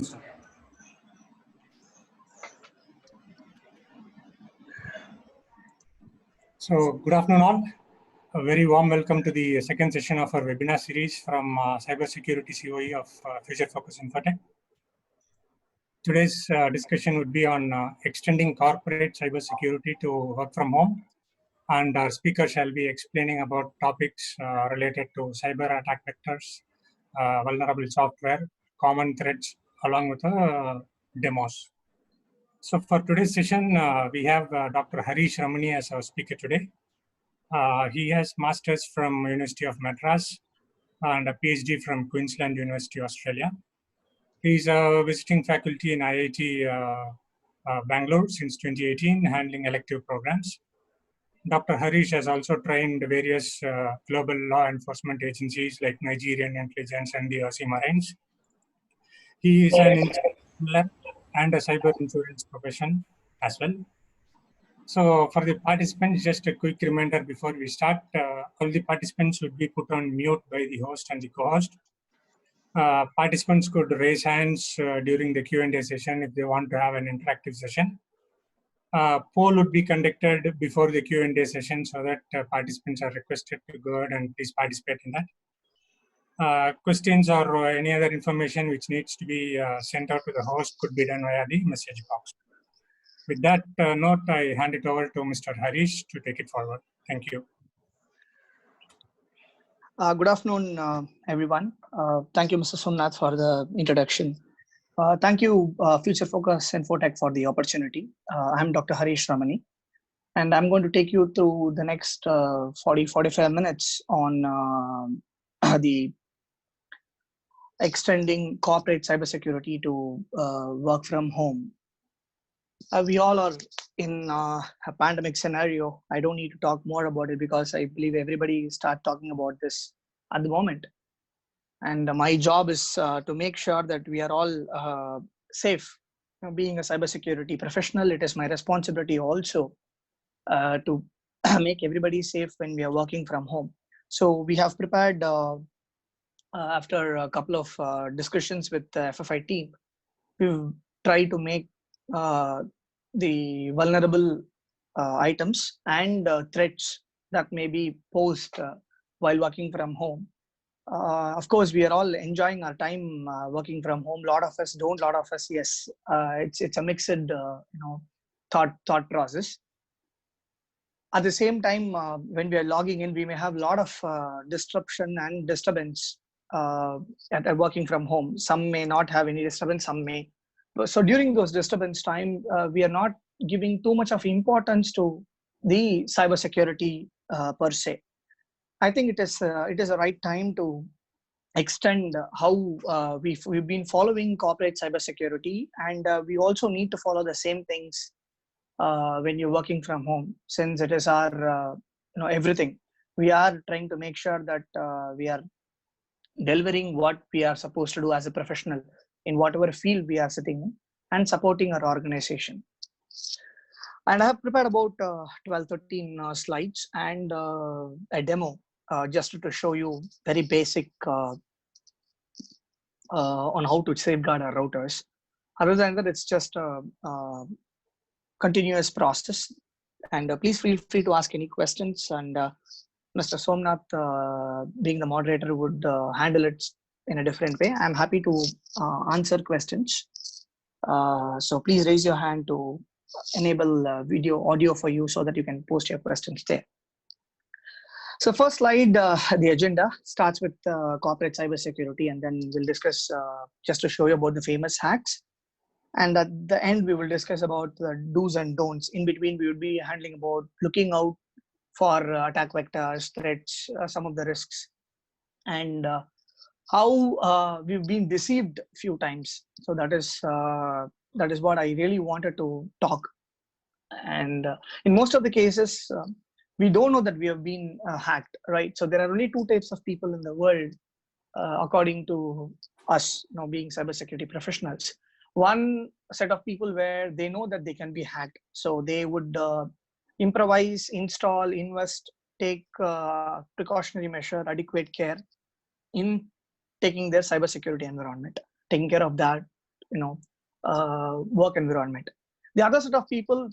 So, good afternoon all. A very warm welcome to the second session of our webinar series from Cybersecurity COE of Future Focus Infotech. Today's discussion would be on extending corporate cybersecurity to work from home. And our speaker shall be explaining about topics related to cyber attack vectors, vulnerable software, common threats, along with demos. So for today's session, we have Dr. Harish Ramani as our speaker today. He has masters from University of Madras and a PhD from Queensland University, Australia. He's a visiting faculty in IIT Bangalore since 2018, handling elective programs. Dr. Harish has also trained various global law enforcement agencies like Nigerian intelligence and the Aussie Marines. He is an engineer and a cyber insurance profession as well. So for the participants, just a quick reminder before we start, all the participants would be put on mute by the host and the co-host. Participants could raise hands during the Q&A session if they want to have an interactive session. Poll would be conducted before the Q&A session so that participants are requested to go ahead and please participate in that. Questions or any other information which needs to be sent out to the host could be done via the message box. With that note, I hand it over to Mr. Harish to take it forward. Thank you. Good afternoon, everyone. Thank you, Mr. Somnath, for the introduction. Thank you, Future Focus Infotech, for the opportunity. I'm Dr. Harish Ramani, and I'm going to take you through the next 40-45 minutes on the extending corporate cybersecurity to work from home. We all are in a pandemic scenario. I don't need to talk more about it because I believe everybody start talking about this at the moment. And my job is to make sure that we are all safe. Being a cybersecurity professional, it is my responsibility also to make everybody safe when we are working from home. So we have prepared, after a couple of discussions with the FFI team, we've tried to make the vulnerable items and threats that may be posed while working from home. Of course, we are all enjoying our time working from home. A lot of us don't, a lot of us, yes. It's a mixed thought process. At the same time, when we are logging in, we may have a lot of disruption and disturbance at working from home. Some may not have any disturbance, some may. So during those disturbance time, we are not giving too much of importance to the cybersecurity per se. I think it is a right time to extend how we've been following corporate cybersecurity, and we also need to follow the same things when you're working from home, since it is our everything. We are trying to make sure that we are delivering what we are supposed to do as a professional in whatever field we are sitting in and supporting our organization. And I have prepared about 12-13 slides and a demo just to show you very basic on how to safeguard our routers. Other than that, it's just a continuous process. And please feel free to ask any questions. And Mr. Somnath, being the moderator, would handle it in a different way. I'm happy to answer questions. So please raise your hand to enable audio for you so that you can post your questions there. So first slide, the agenda starts with corporate cybersecurity, and then we'll discuss just to show you about the famous hacks. And at the end, we will discuss about the do's and don'ts. In between, we will be handling about looking out for attack vectors, threats, some of the risks, and how we've been deceived a few times. So that is what I really wanted to talk. And in most of the cases, we don't know that we have been hacked, right? So there are only two types of people in the world, according to us, being cybersecurity professionals. One set of people where they know that they can be hacked, so they would improvise, install, invest, take precautionary measure, adequate care in taking their cybersecurity environment, taking care of that work environment. The other set of people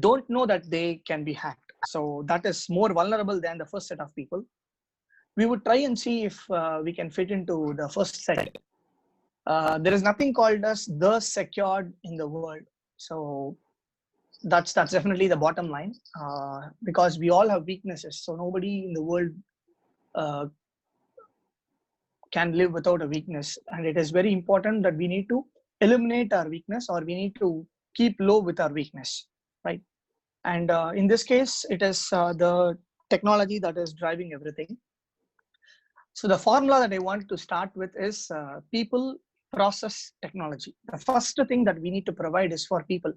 don't know that they can be hacked. So that is more vulnerable than the first set of people. We would try and see if we can fit into the first set. There is nothing called as the secured in the world. So that's definitely the bottom line, because we all have weaknesses. So nobody in the world can live without a weakness. And it is very important that we need to eliminate our weakness, or we need to keep low with our weakness, right? And in this case, it is the technology that is driving everything. So the formula that I want to start with is people, process, technology. The first thing that we need to provide is for people.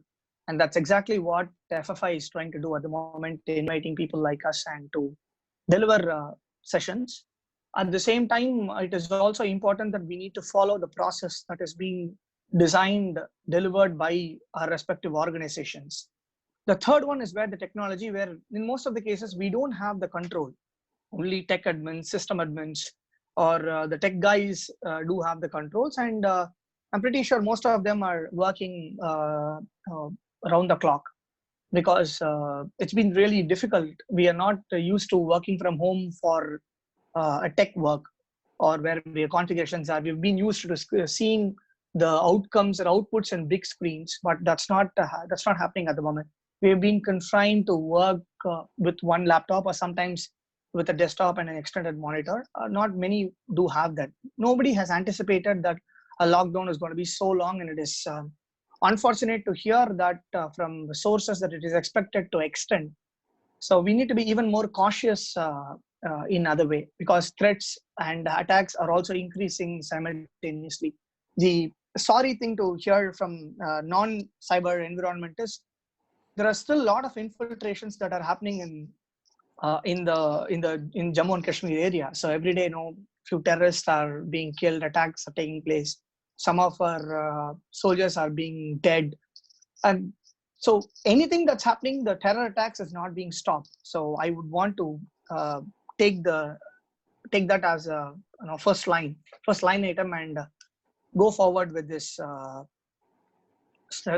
And that's exactly what FFI is trying to do at the moment, inviting people like us and to deliver sessions. At the same time, it is also important that we need to follow the process that is being designed, delivered by our respective organizations. The third one is where the technology, where in most of the cases, we don't have the control. Only tech admins, system admins, or the tech guys do have the controls. And I'm pretty sure most of them are working around the clock, because it's been really difficult. We are not used to working from home for a tech work, or where the configurations are. We've been used to seeing the outcomes or outputs in big screens, but that's not happening at the moment. We've been confined to work with one laptop, or sometimes with a desktop and an extended monitor. Not many do have that. Nobody has anticipated that a lockdown is going to be so long, and it is unfortunate to hear that from the sources that it is expected to extend. So we need to be even more cautious in other way, because threats and attacks are also increasing simultaneously. The sorry thing to hear from non-cyber environment is there are still a lot of infiltrations that are happening in Jammu and Kashmir area. So every day, few terrorists are being killed, attacks are taking place. Some of our soldiers are being dead, and so anything that's happening, the terror attacks is not being stopped. So I would want to take that as a first line item, and go forward with this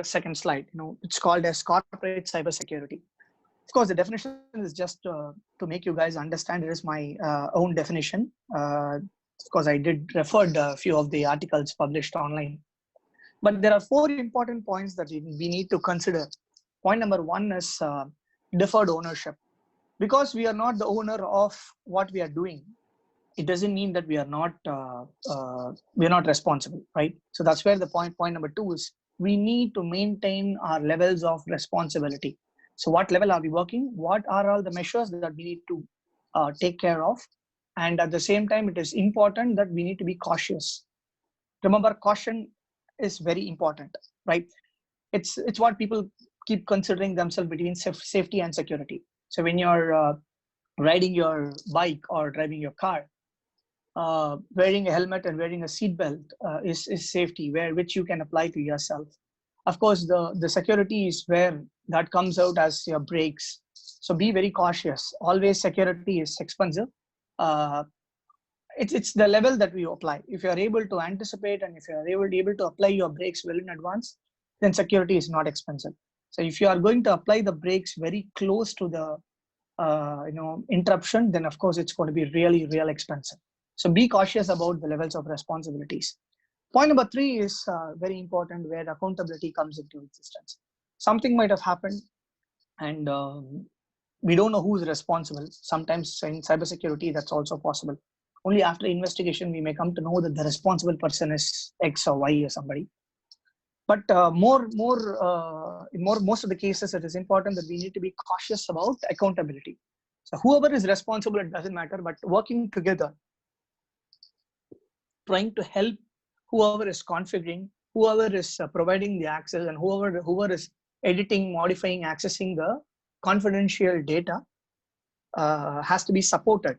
second slide. It's called as corporate cybersecurity. Of course, the definition is just to make you guys understand. It is my own definition. Of course, I did refer a few of the articles published online. But there are 4 important points that we need to consider. Point number 1 is deferred ownership. Because we are not the owner of what we are doing, it doesn't mean that we are not responsible, right? So that's where the point number 2 is. We need to maintain our levels of responsibility. So what level are we working? What are all the measures that we need to take care of? And at the same time, it is important that we need to be cautious. Remember, caution is very important, right? It's what people keep considering themselves between safety and security. So when you're riding your bike or driving your car, wearing a helmet and wearing a seatbelt is safety, which you can apply to yourself. Of course, the security is where that comes out as your brakes. So be very cautious. Always, security is expensive. It's the level that we apply. If you are able to anticipate, and if you are able to apply your brakes well in advance, then security is not expensive. So if you are going to apply the brakes very close to the interruption, then of course it's going to be really, real expensive. So be cautious about the levels of responsibilities. Point number 3 is very important, where accountability comes into existence. Something might have happened, and we don't know who's responsible. Sometimes in cybersecurity, that's also possible. Only after investigation, we may come to know that the responsible person is X or Y or somebody. But in most of the cases, it is important that we need to be cautious about accountability. So whoever is responsible, it doesn't matter, but working together, trying to help whoever is configuring, whoever is providing the access, and whoever is editing, modifying, accessing the confidential data has to be supported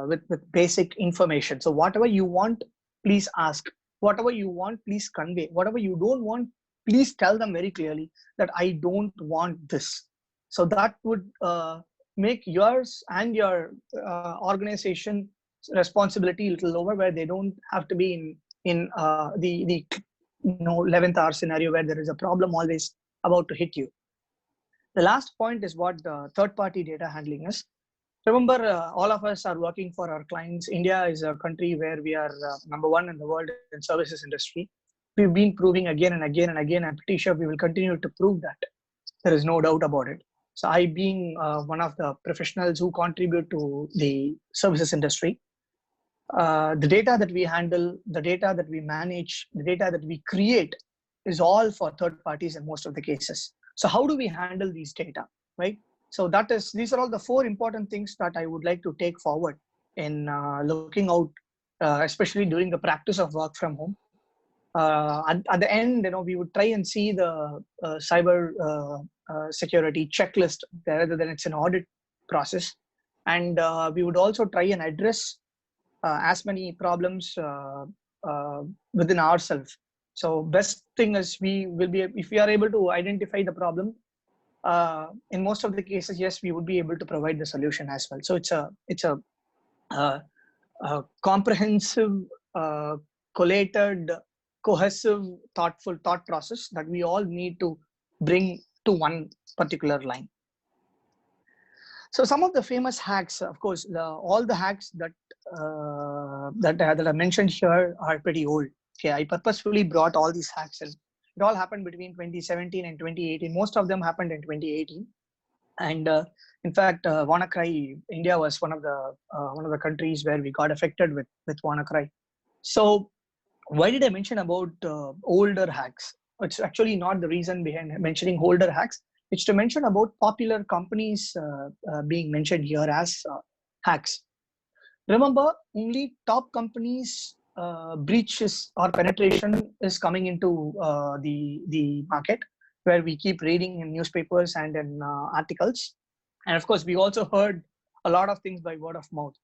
with basic information. So whatever you want, please ask. Whatever you want, please convey. Whatever you don't want, please tell them very clearly that I don't want this. So that would make yours and your organization responsibility a little lower, where they don't have to be in the 11th hour scenario where there is a problem always about to hit you. The last point is what third party data handling is. Remember, all of us are working for our clients. India is a country where we are number one in the world in services industry. We've been proving again and again and again. I'm pretty sure we will continue to prove that. There is no doubt about it. So I, being one of the professionals who contribute to the services industry, the data that we handle, the data that we manage, the data that we create is all for third parties in most of the cases. So how do we handle these data, right? So these are all the 4 important things that I would like to take forward in looking out, especially during the practice of work from home. At the end, we would try and see the cyber security checklist rather than it's an audit process. And we would also try and address as many problems within ourselves. So best thing is if we are able to identify the problem, in most of the cases, yes, we would be able to provide the solution as well. So it's a comprehensive, collated, cohesive, thoughtful thought process that we all need to bring to one particular line. So some of the famous hacks, of course, all the hacks that I mentioned here are pretty old. Okay, I purposefully brought all these hacks in. It all happened between 2017 and 2018. Most of them happened in 2018. And in fact, WannaCry, India was one of the countries where we got affected with WannaCry. So why did I mention about older hacks? It's actually not the reason behind mentioning older hacks. It's to mention about popular companies being mentioned here as hacks. Remember, only top companies breaches or penetration is coming into the market, where we keep reading in newspapers and in articles. And of course, we also heard a lot of things by word of mouth.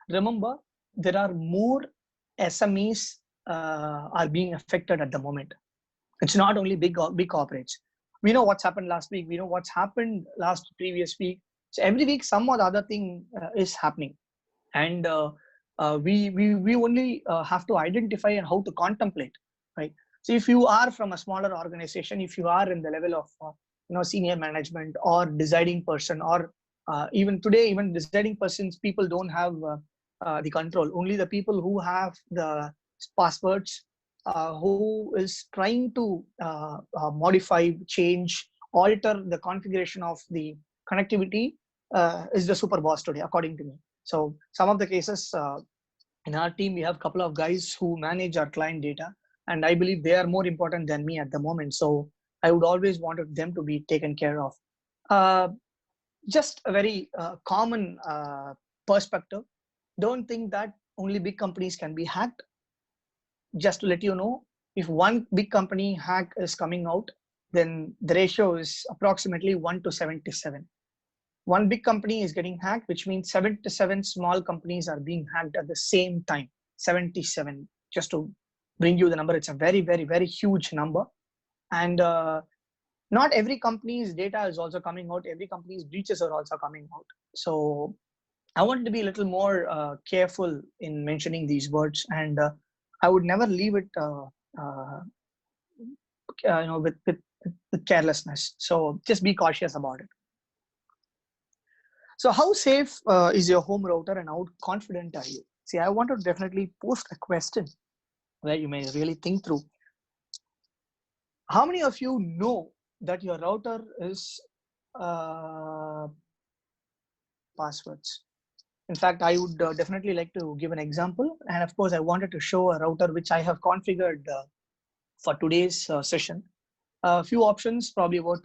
Remember, there are more SMEs are being affected at the moment. It's not only big corporates. We know what's happened last week. We know what's happened previous week. So every week, some or the other thing is happening. And we only have to identify and how to contemplate, right? So if you are from a smaller organization, if you are in the level of senior management or deciding person, or even today, even deciding persons, people don't have the control. Only the people who have the passwords, who is trying to modify, change, alter the configuration of the connectivity is the super boss today, according to me. So some of the cases in our team, we have a couple of guys who manage our client data, and I believe they are more important than me at the moment. So I would always want them to be taken care of. Just a very common perspective. Don't think that only big companies can be hacked. Just to let you know, if one big company hack is coming out, then the ratio is approximately 1 to 77. One big company is getting hacked, which means 77 small companies are being hacked at the same time. 77. Just to bring you the number, it's a very, very, very huge number. And not every company's data is also coming out. Every company's breaches are also coming out. So I want to be a little more careful in mentioning these words, and I would never leave it with carelessness. So just be cautious about it. So how safe is your home router, and how confident are you? See, I want to definitely post a question where you may really think through. How many of you know that your router is passwords? In fact, I would definitely like to give an example. And of course, I wanted to show a router which I have configured for today's session. A few options, probably about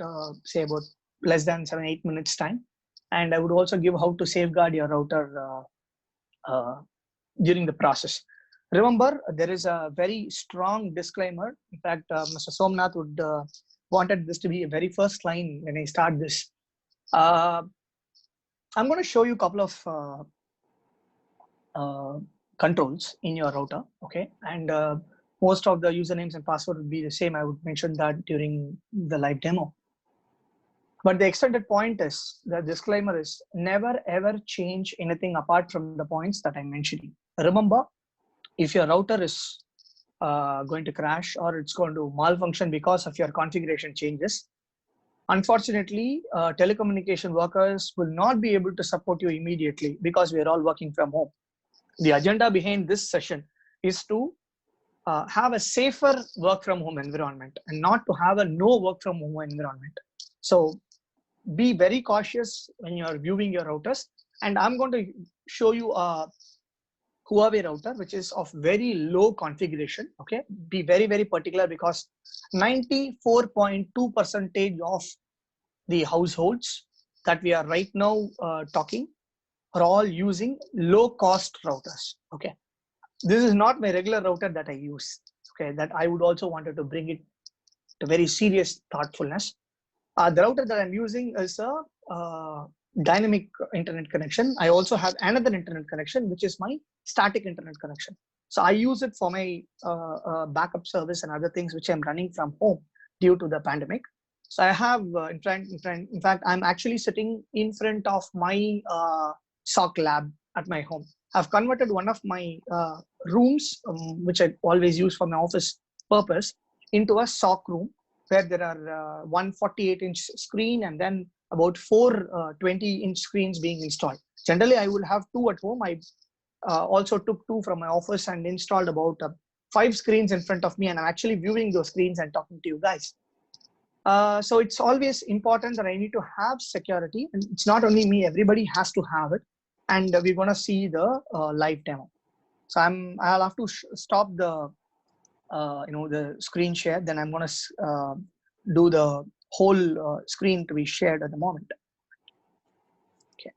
less than 7-8 minutes time. And I would also give how to safeguard your router during the process. Remember, there is a very strong disclaimer. In fact, Mr. Somnath would wanted this to be a very first line when I start this. I'm going to show you a couple of controls in your router, okay? And most of the usernames and password would be the same. I would mention that during the live demo. But the extended point is, the disclaimer is, never ever change anything apart from the points that I'm mentioning. Remember, if your router is going to crash or it's going to malfunction because of your configuration changes. Unfortunately, telecommunication workers will not be able to support you immediately because we are all working from home. The agenda behind this session is to have a safer work from home environment and not to have a no work from home environment. So be very cautious when you're viewing your routers. And I'm going to show you a Huawei router, which is of very low configuration. Okay, be very, very particular because 94.2% of the households that we are right now talking are all using low cost routers. Okay, this is not my regular router that I use. Okay, that I would also wanted to bring it to very serious thoughtfulness. The router that I'm using is a dynamic internet connection. I also have another internet connection, which is my static internet connection. So I use it for my backup service and other things which I'm running from home due to the pandemic. So I have, in fact, I'm actually sitting in front of my SOC lab at my home. I've converted one of my rooms, which I always use for my office purpose, into a SOC room where there are 148-inch screen and then about 4 20-inch screens being installed. Generally, I would have 2 at home. I also took 2 from my office and installed about 5 screens in front of me, and I'm actually viewing those screens and talking to you guys. So it's always important that I need to have security, and it's not only me, everybody has to have it. And we're going to see the live demo. So I'll have to stop the the screen share. Then I'm going to do the whole screen to be shared at the moment. Okay.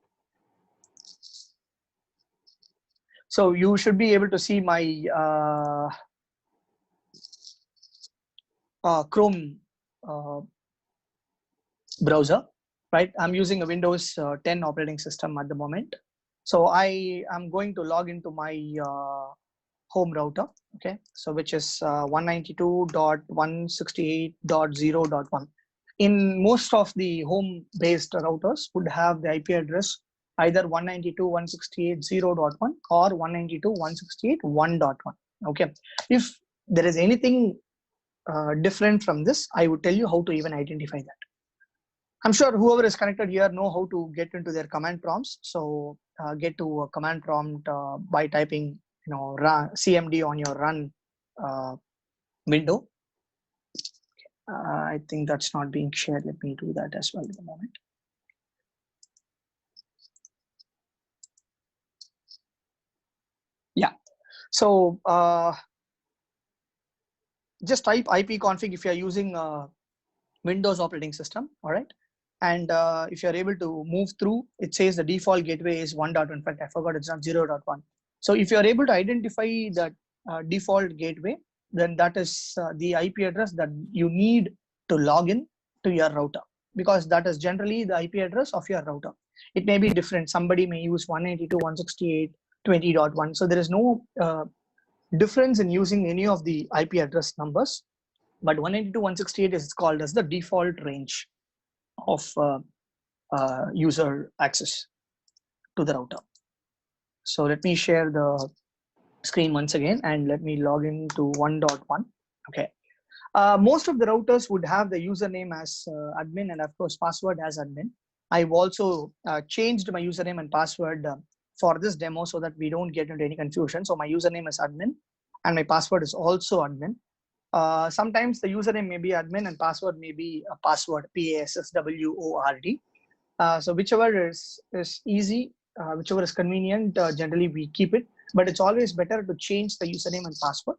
So you should be able to see my Chrome browser, right? I'm using a Windows 10 operating system at the moment. So I am going to log into my home router, okay? So which is 192.168.0.1. In most of the home-based routers would have the IP address either 192.168.0.1 or 192.168.1.1, okay? If there is anything different from this, I would tell you how to even identify that. I'm sure whoever is connected here know how to get into their command prompts. So get to a command prompt by typing, run CMD on your run window. I think that's not being shared. Let me do that as well at the moment. Yeah. So just type ipconfig if you're using Windows operating system. All right. And if you're able to move through, it says the default gateway is 1.1. In fact, I forgot it's not 0.1. So if you're able to identify that default gateway, then that is the IP address that you need to log in to your router, because that is generally the IP address of your router. It may be different. Somebody may use 192.168.20.1. So there is no difference in using any of the IP address numbers, but 192.168 is called as the default range of user access to the router. So let me share the screen once again and let me log into 1.1. Okay. Most of the routers would have the username as admin and of course password as admin. I've also changed my username and password for this demo so that we don't get into any confusion. So my username is admin and my password is also admin. Sometimes the username may be admin and password may be a password, PASSWORD. So whichever is easy, whichever is convenient, generally we keep it, but it's always better to change the username and password.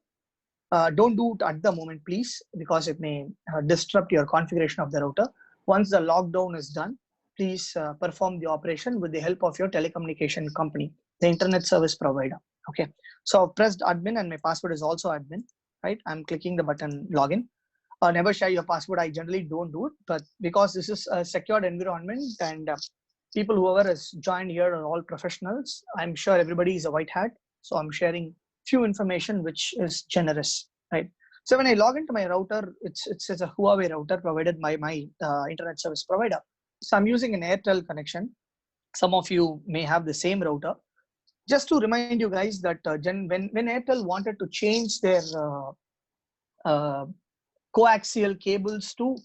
Don't do it at the moment, please, because it may disrupt your configuration of the router. Once the lockdown is done, please perform the operation with the help of your telecommunication company, the internet service provider. Okay, so I've pressed admin and my password is also admin, right? I'm clicking the button login. Never share your password. I generally don't do it, but because this is a secured environment and people whoever has joined here are all professionals, I'm sure everybody is a white hat. So I'm sharing few information which is generous, right? So when I log into my router, it's a Huawei router provided by my internet service provider. So I'm using an Airtel connection. Some of you may have the same router. Just to remind you guys that when Airtel wanted to change their coaxial cables to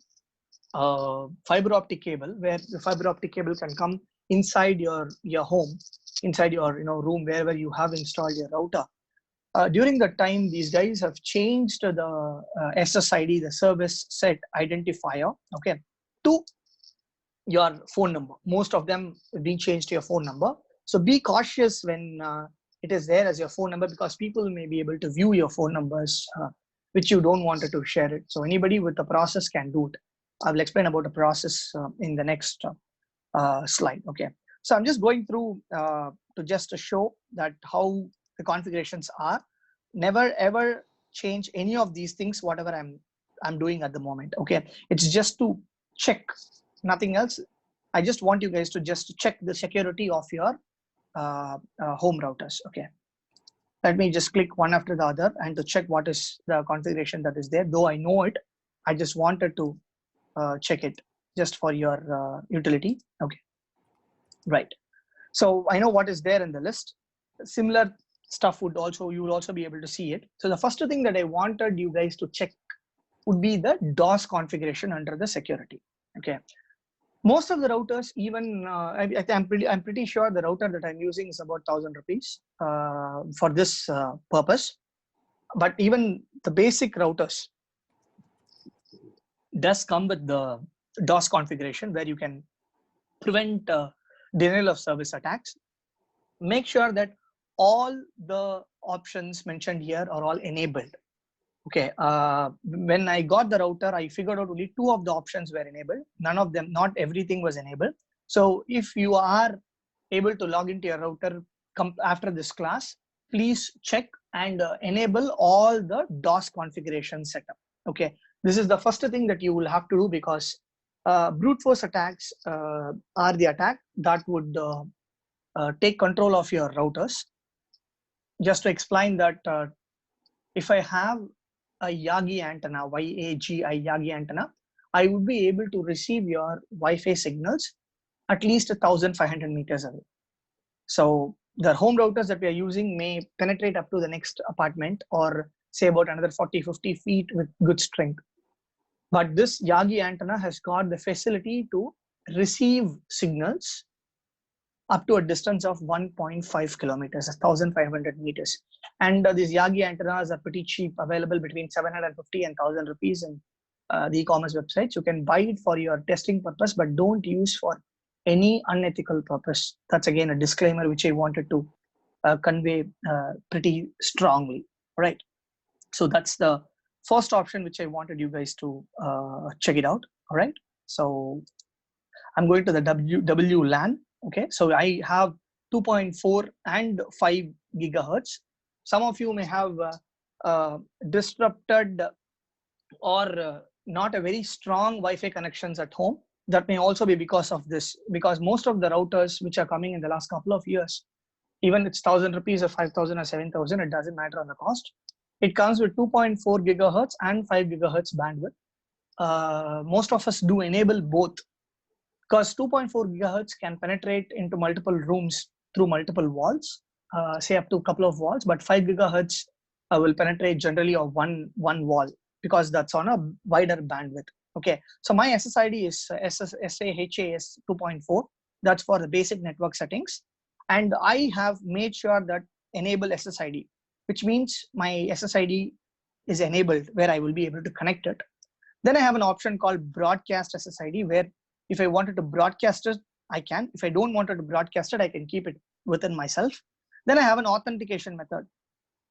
fiber optic cable, where the fiber optic cable can come inside your home, inside your room, wherever you have installed your router. During that time, these guys have changed the SSID, the service set identifier, okay, to your phone number. Most of them being changed to your phone number. So be cautious when it is there as your phone number, because people may be able to view your phone numbers, which you don't want to share it. So anybody with the process can do it. I will explain about the process in the next slide. Okay. So I'm just going through to just show that how the configurations are. Never ever change any of these things, whatever I'm doing at the moment. Okay. It's just to check, nothing else. I just want you guys to just check the security of your home routers. Okay. Let me just click one after the other and to check what is the configuration that is there. Though I know it, I just wanted to check it just for your utility. Okay. Right. So I know what is there in the list. Similar stuff you will also be able to see it. So the first thing that I wanted you guys to check would be the DOS configuration under the security. Okay. Most of the routers, even I'm pretty sure the router that I'm using is about 1,000 rupees for this purpose. But even the basic routers does come with the DOS configuration, where you can prevent denial of service attacks. Make sure that all the options mentioned here are all enabled. Okay, when I got the router, I figured out only 2 of the options were enabled. None of them, not everything was enabled. So if you are able to log into your router after this class, please check and enable all the DOS configuration setup. Okay, this is the first thing that you will have to do, because brute force attacks are the attack that would take control of your routers. Just to explain that, if I have a Yagi antenna, YAGI Yagi antenna, I would be able to receive your Wi-Fi signals at least 1,500 meters away. So the home routers that we are using may penetrate up to the next apartment, or say about another 40-50 feet with good strength. But this Yagi antenna has got the facility to receive signals up to a distance of 1.5 kilometers, 1,500 meters. And these Yagi antennas are pretty cheap, available between 750 and 1,000 rupees in the e-commerce websites. You can buy it for your testing purpose, but don't use for any unethical purpose. That's again a disclaimer which I wanted to convey pretty strongly. All right. So that's the first option which I wanted you guys to check it out. All right. So I'm going to the WLAN. Okay, so I have 2.4 and 5 gigahertz. Some of you may have disrupted or not a very strong Wi-Fi connections at home. That may also be because of this, because most of the routers which are coming in the last couple of years, even it's 1,000 rupees or 5,000 or 7,000, it doesn't matter on the cost. It comes with 2.4 gigahertz and 5 gigahertz bandwidth. Most of us do enable both, because 2.4 gigahertz can penetrate into multiple rooms through multiple walls, say up to a couple of walls, but 5 gigahertz will penetrate generally of one wall, because that's on a wider bandwidth. Okay, so my SSID is SAHAS 2.4. That's for the basic network settings. And I have made sure that enable SSID, which means my SSID is enabled, where I will be able to connect it. Then I have an option called broadcast SSID, where if I wanted to broadcast it, I can. If I don't want to broadcast it, I can keep it within myself. Then I have an authentication method.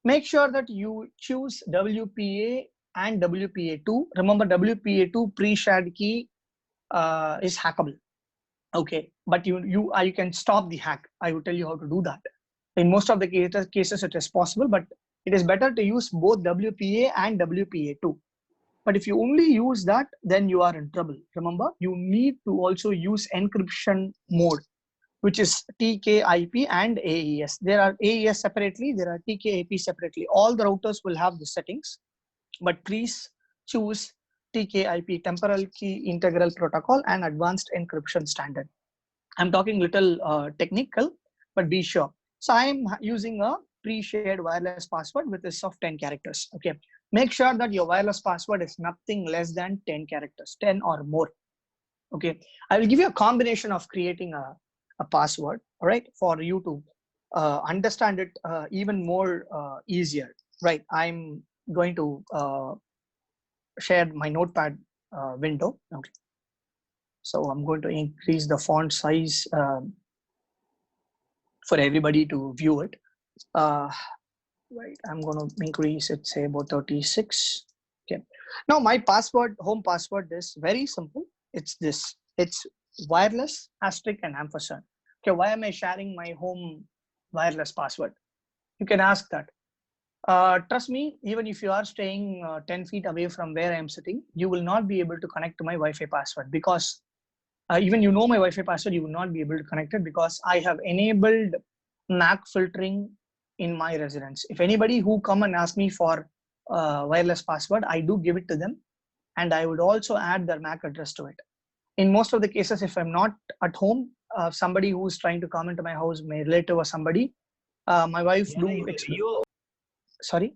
Make sure that you choose WPA and WPA2. Remember, WPA2 pre-shared key is hackable. Okay, but you can stop the hack. I will tell you how to do that. In most of the cases, it is possible, but it is better to use both WPA and WPA2. But if you only use that, then you are in trouble. Remember, you need to also use encryption mode, which is TKIP and AES. There are AES separately, there are TKIP separately. All the routers will have the settings, but please choose TKIP, Temporal Key Integral Protocol, and Advanced Encryption Standard. I'm talking little technical, but be sure. So I am using a pre-shared wireless password with this of 10 characters. Okay. Make sure that your wireless password is nothing less than 10 characters, 10 or more. Okay. I will give you a combination of creating a password, all right, for you to understand it even more easier, right? I'm going to share my notepad window. Okay. So I'm going to increase the font size for everybody to view it. Right, I'm going to increase it, say about 36. Okay. Now my password, home password is very simple. It's this. It's wireless asterisk and ampersand. Okay, why am I sharing my home wireless password? You can ask that. Trust me, even if you are staying 10 feet away from where I am sitting, you will not be able to connect to my Wi-Fi password, because even you know my Wi-Fi password, you will not be able to connect it, because I have enabled MAC filtering in my residence. If anybody who come and ask me for wireless password, I do give it to them, and I would also add their MAC address to it. In most of the cases, if I'm not at home, somebody who's trying to come into my house, my relative or somebody, my wife sorry,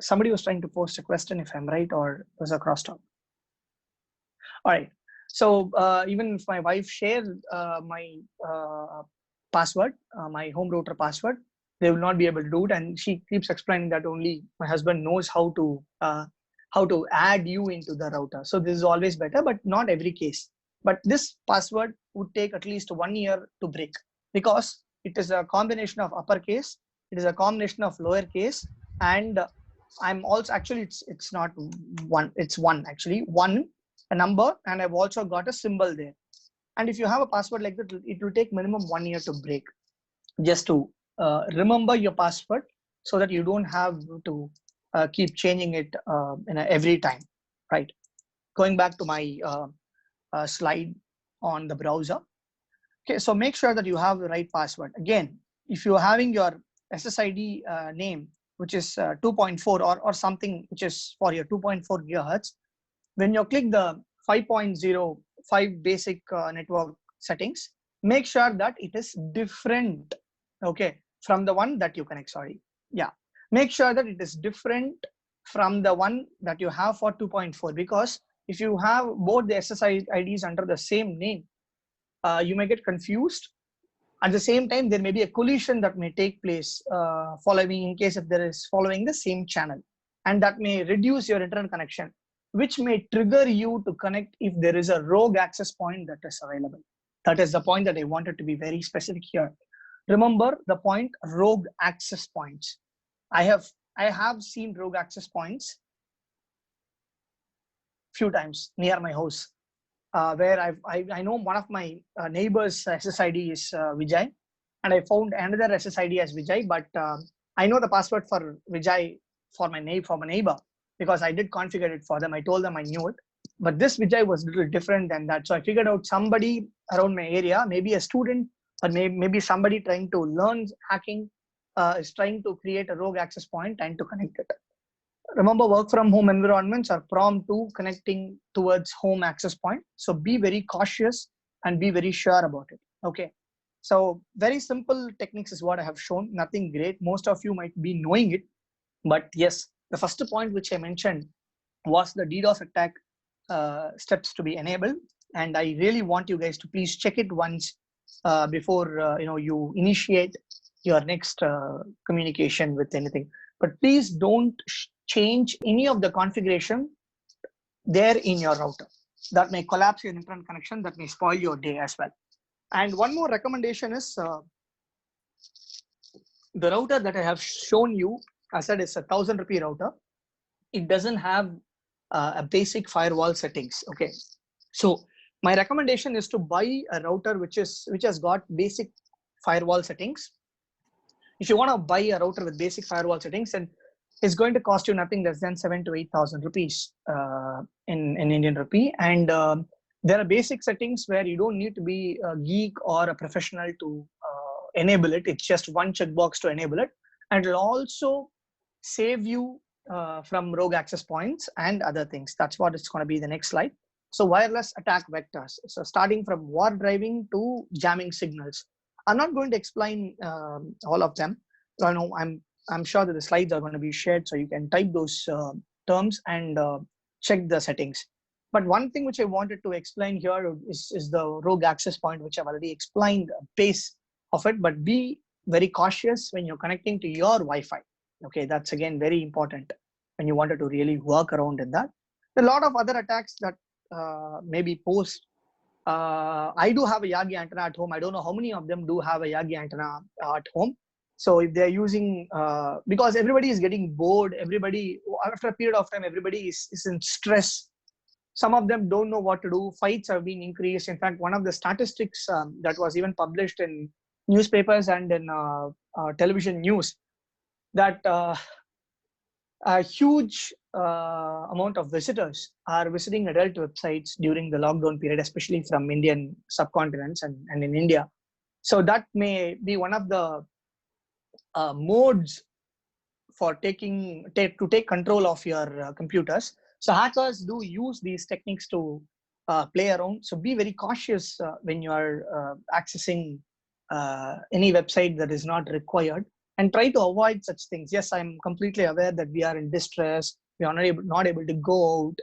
somebody was trying to post a question, if I'm right, or was a crosstalk. All right. So even if my wife shares my password, my home router password, they will not be able to do it. And she keeps explaining that only my husband knows how to add you into the router. So this is always better, but not every case. But this password would take at least 1 year to break, because it is a combination of uppercase, it is a combination of lowercase, and I'm also actually it's not one, it's one actually one a number, and I've also got a symbol there. And if you have a password like that, it will take minimum 1 year to break, just to remember your password, so that you don't have to keep changing it every time, right? Going back to my slide on the browser. Okay, so make sure that you have the right password. Again, if you're having your SSID name, which is 2.4 or something which is for your 2.4 gigahertz, when you click the 5.05 basic network settings, make sure that it is different, okay, from the one that you connect. Sorry, yeah, make sure that it is different from the one that you have for 2.4, because if you have both the SSIDs under the same name, you may get confused. At the same time, there may be a collision that may take place following, in case if there is following the same channel, and that may reduce your internet connection, which may trigger you to connect if there is a rogue access point that is available. That is the point that I wanted to be very specific here. Remember the point, rogue access points. I have seen rogue access points few times near my house, where I know one of my neighbors' SSID is Vijay, and I found another SSID as Vijay, but I know the password for Vijay for my neighbor, because I did configure it for them. I told them I knew it, but this Vijay was a little different than that. So I figured out somebody around my area, maybe a student, or maybe somebody trying to learn hacking, is trying to create a rogue access point and to connect it. Remember, work from home environments are prone to connecting towards home access point. So be very cautious and be very sure about it. Okay. So very simple techniques is what I have shown. Nothing great. Most of you might be knowing it, but yes, the first point which I mentioned was the DDoS attack steps to be enabled. And I really want you guys to please check it once before you initiate your next communication with anything. But please don't change any of the configuration there in your router. That may collapse your internet connection, that may spoil your day as well. And one more recommendation is the router that I have shown you, I said it's a 1,000 rupee router. It doesn't have a basic firewall settings. Okay, so my recommendation is to buy a router which has got basic firewall settings. If you want to buy a router with basic firewall settings, and it's going to cost you nothing less than 7,000 to 8,000 rupees in Indian rupee. And there are basic settings where you don't need to be a geek or a professional to enable it. It's just one checkbox to enable it, and it'll also save you from rogue access points and other things. That's what it's going to be the next slide. So wireless attack vectors. So starting from war driving to jamming signals. I'm not going to explain all of them. I know I'm sure that the slides are going to be shared, so you can type those terms and check the settings. But one thing which I wanted to explain here is the rogue access point, which I've already explained a base of it. But be very cautious when you're connecting to your Wi-Fi. Okay, that's again very important when you wanted to really work around in that. A lot of other attacks that maybe post. I do have a Yagi antenna at home. I don't know how many of them do have a Yagi antenna at home. So if they're using, because everybody is getting bored, everybody, after a period of time, everybody is in stress. Some of them don't know what to do. Fights have been increased. In fact, one of the statistics that was even published in newspapers and in television news, that a huge amount of visitors are visiting adult websites during the lockdown period, especially from Indian subcontinents and in India. So that may be one of the modes for to take control of your computers. So hackers do use these techniques to play around. So be very cautious when you are accessing any website that is not required, and try to avoid such things. Yes, I'm completely aware that we are in distress. We are not able to go out,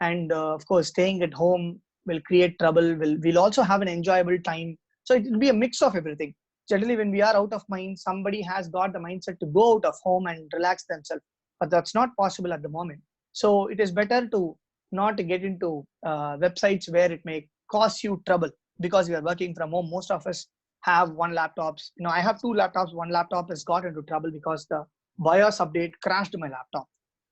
and of course, staying at home will create trouble. We'll also have an enjoyable time. So it will be a mix of everything. Generally, when we are out of mind, somebody has got the mindset to go out of home and relax themselves, but that's not possible at the moment. So it is better to not get into websites where it may cause you trouble, because we are working from home. Most of us have one laptops. I have two laptops. One laptop has got into trouble because the BIOS update crashed my laptop.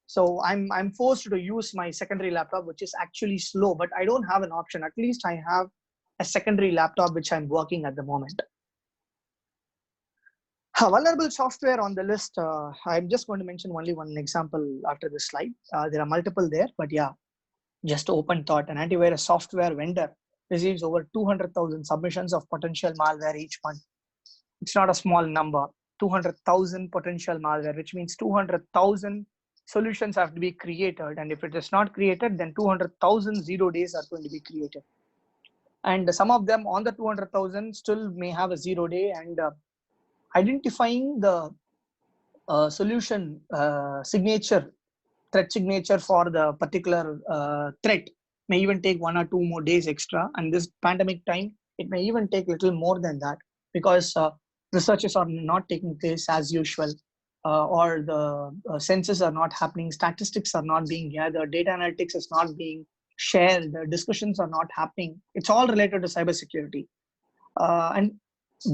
So I'm forced to use my secondary laptop, which is actually slow, but I don't have an option. At least I have a secondary laptop which I'm working at the moment. Vulnerable software on the list. I'm just going to mention only one example after this slide. There are multiple there, but yeah, just open thought. An antivirus software vendor receives over 200,000 submissions of potential malware each month. It's not a small number. 200,000 potential malware, which means 200,000 solutions have to be created. And if it is not created, then 200,000 0 days are going to be created. And some of them on the 200,000 still may have a 0 day, and identifying the solution signature, threat signature for the particular threat may even take 1 or 2 more days extra. And this pandemic time, it may even take a little more than that, because researches are not taking place as usual, or the census are not happening, statistics are not being gathered, data analytics is not being shared, the discussions are not happening. It's all related to cybersecurity. And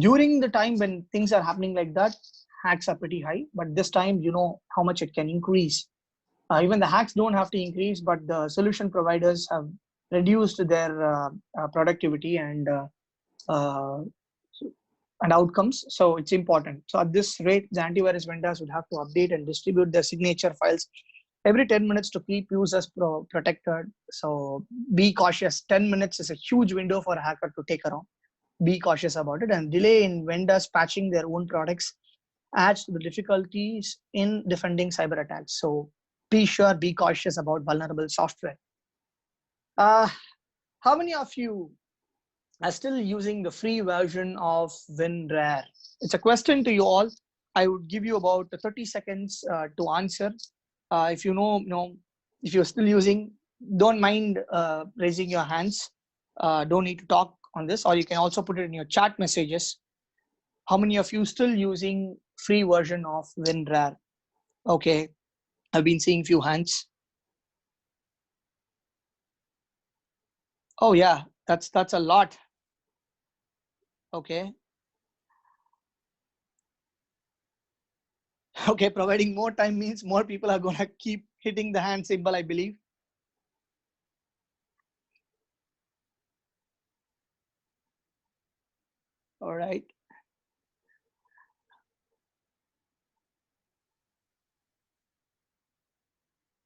during the time when things are happening like that, hacks are pretty high. But this time, how much it can increase. Even the hacks don't have to increase, but the solution providers have reduced their productivity and outcomes. So it's important. So at this rate, the antivirus vendors would have to update and distribute their signature files every 10 minutes to keep users protected. So be cautious. 10 minutes is a huge window for a hacker to take around. Be cautious about it. And delay in vendors patching their own products adds to the difficulties in defending cyber attacks. So be cautious about vulnerable software. How many of you are still using the free version of WinRAR? It's a question to you all. I would give you about 30 seconds to answer. If you know, if you're still using, don't mind raising your hands. Don't need to talk on this, or you can also put it in your chat messages. How many of you still using free version of WinRAR? Okay, I've been seeing few hands. Oh yeah, that's a lot. Okay. Okay, providing more time means more people are gonna keep hitting the hand symbol, I believe. All right.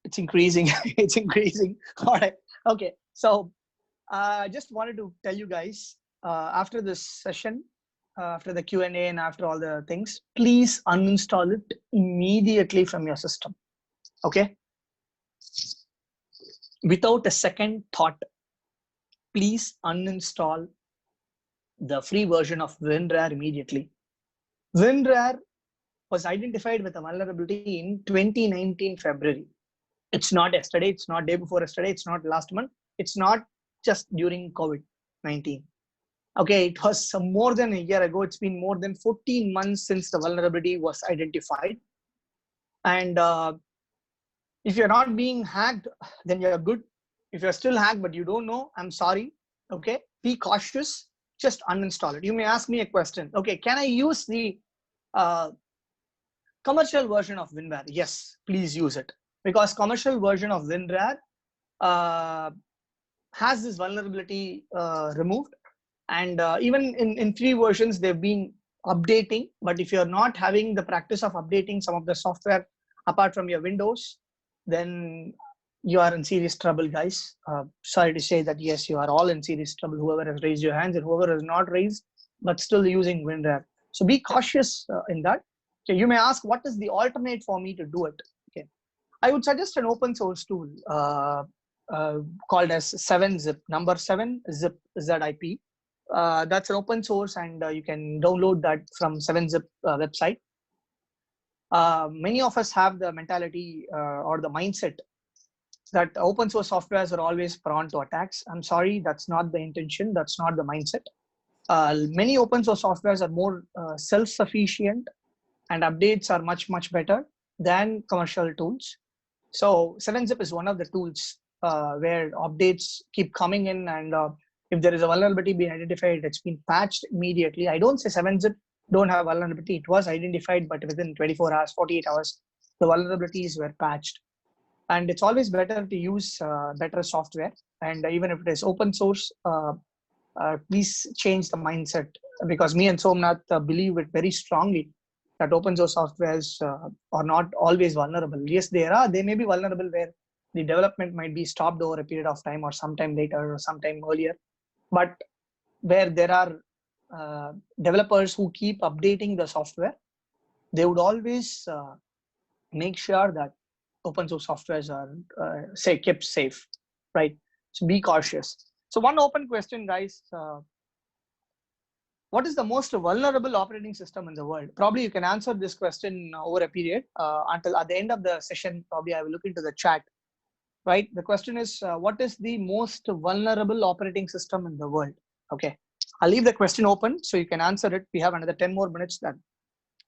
It's increasing. It's increasing. All right. Okay. So I just wanted to tell you guys, after this session, after the Q&A and after all the things, please uninstall it immediately from your system. Okay. Without a second thought, please uninstall the free version of WinRAR immediately. WinRAR was identified with a vulnerability in 2019 February. It's not yesterday, it's not day before yesterday, it's not last month, it's not just during COVID-19. Okay, it was more than a year ago. It's been more than 14 months since the vulnerability was identified. And if you're not being hacked, then you're good. If you're still hacked but you don't know, I'm sorry. Okay, be cautious. Just uninstall it. You may ask me a question. Okay, can I use the commercial version of WinRAR? Yes, please use it, because commercial version of WinRAR has this vulnerability removed. And even in free versions, they've been updating. But if you're not having the practice of updating some of the software apart from your Windows, then you are in serious trouble, guys. Sorry to say that, yes, you are all in serious trouble, whoever has raised your hands and whoever has not raised, but still using WinRAR. So be cautious in that. Okay, you may ask, what is the alternate for me to do it? Okay, I would suggest an open source tool called as 7-Zip, number 7-Zip, ZIP. That's an open source, and you can download that from 7-Zip website. Many of us have the mentality or the mindset that open source softwares are always prone to attacks. I'm sorry, that's not the intention. That's not the mindset. Many open source softwares are more self-sufficient, and updates are much, much better than commercial tools. So 7-Zip is one of the tools where updates keep coming in, and if there is a vulnerability being identified, it's been patched immediately. I don't say 7-Zip don't have vulnerability. It was identified, but within 24 hours, 48 hours, the vulnerabilities were patched. And it's always better to use better software. And even if it is open source, please change the mindset, because me and Somnath believe it very strongly that open source softwares are not always vulnerable. Yes, they may be vulnerable where the development might be stopped over a period of time, or sometime later, or sometime earlier. But where there are developers who keep updating the software, they would always make sure that open source softwares are kept safe, right? So be cautious. So one open question, guys. What is the most vulnerable operating system in the world? Probably you can answer this question over a period until at the end of the session. Probably I will look into the chat, right? The question is, what is the most vulnerable operating system in the world? Okay, I'll leave the question open so you can answer it. We have another 10 more minutes. Then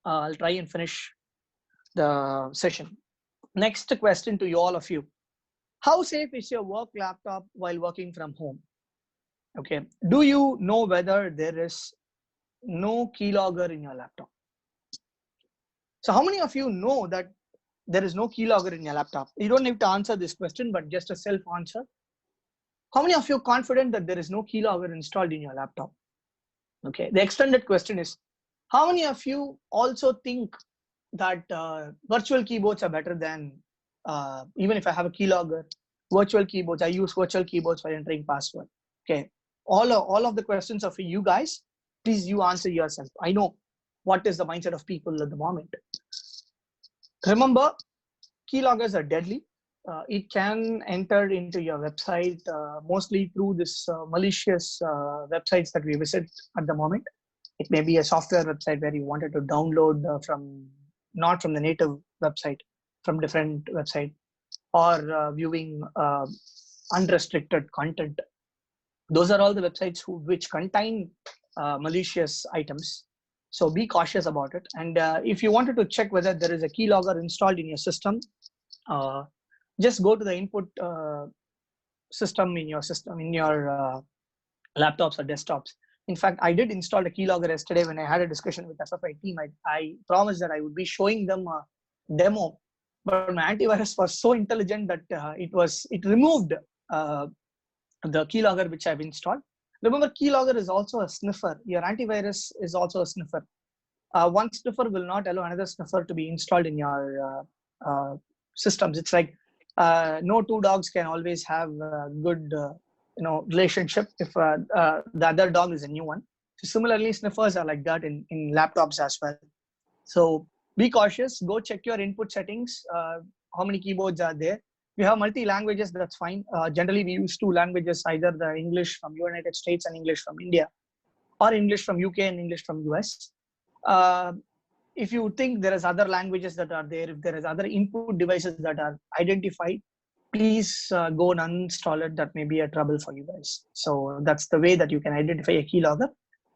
I'll try and finish the session. Next question to all of you. How safe is your work laptop while working from home? Okay, do you know whether there is no keylogger in your laptop? So how many of you know that there is no keylogger in your laptop? You don't need to answer this question, but just a self answer. How many of you are confident that there is no keylogger installed in your laptop? Okay, the extended question is, how many of you also think that virtual keyboards are better than, even if I have a keylogger, virtual keyboards, I use virtual keyboards for entering password? Okay, all of the questions are for you guys. Please, you answer yourself. I know what is the mindset of people at the moment. Remember, keyloggers are deadly. It can enter into your website mostly through this malicious websites that we visit at the moment. It may be a software website where you wanted to download not from the native website, from different website, or viewing unrestricted content. Those are all the websites which contain malicious items. So be cautious about it. And if you wanted to check whether there is a keylogger installed in your system, just go to the input system in your laptops or desktops. In fact, I did install a keylogger yesterday when I had a discussion with FFI team. I promised that I would be showing them a demo, but my antivirus was so intelligent that it removed the keylogger which I've installed. Remember, keylogger is also a sniffer. Your antivirus is also a sniffer. One sniffer will not allow another sniffer to be installed in your systems. It's like no two dogs can always have a good relationship if the other dog is a new one. So similarly, sniffers are like that in laptops as well. So be cautious. Go check your input settings. How many keyboards are there? If you have multi-languages, that's fine. Generally, we use two languages, either the English from United States and English from India, or English from UK and English from US. If you think there is other languages that are there, if there is other input devices that are identified, please go and uninstall it. That may be a trouble for you guys. So that's the way that you can identify a keylogger.